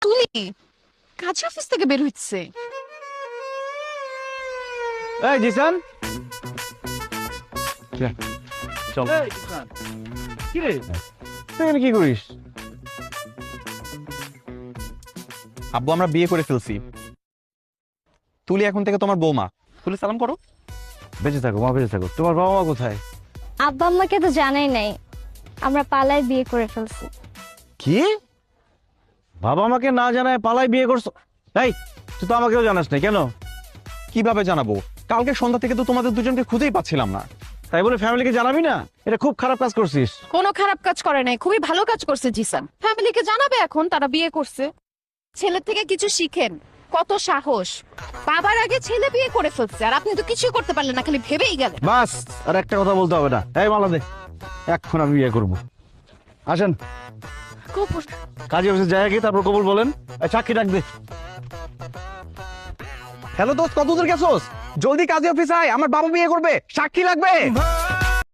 তুলি কাজ অফিস থেকে বের হচ্ছে। এই জিসান চল। কি রে তুই এখানে কি করিস? আব্বু আমরা বিয়ে করে ফেলছি। তুলি এখন থেকে তোমার বৌমা। তুলি সালাম করো। বেঁচে থাকো মা, বেঁচে থাকো। তোমার বাবা মা কোথায়? আব্বা আম্মাকে তো জানাই নাই আমরা পালায় বিয়ে করে ফেলছি। কি বাবা আমাকে না জানায় পালাই বিয়ে করছো? এই তুই তো আমাকেও জানাস না কেন? কিভাবে জানাবো? কালকে সন্ধ্যা থেকে তো তোমাদের দুজনকে খুঁজেই পাচ্ছিলাম না। তাই বলে ফ্যামিলিকে জানাবি না? এটা খুব খারাপ কাজ করছিস। কোনো খারাপ কাজ করে নাই, খুবই ভালো কাজ করছে জিসান। ফ্যামিলিকে জানাবে এখন তারা বিয়ে করছে। ছেলের থেকে কিছু শিখেন, কত সাহস। বাবার আগে ছেলে বিয়ে করে ফেলছে আর আপনি তো কিছুই করতে পারলেন না, খালি ভেবেই গেলেন। বাস আর একটা কথা বলতে হবে না। এই মালা দে, এখন আমি বিয়ে করবো। আসেন কপুর, কাজে অফিসে যায় গিয়ে তারপর কবুল বলেন। এই সাক্ষী ডাক দে। হ্যালো দোস্ত, কত দূর গেছোস? জলদি কাজে অফিস আয়, আমার বাবা বিয়ে করবে, সাক্ষী লাগবে।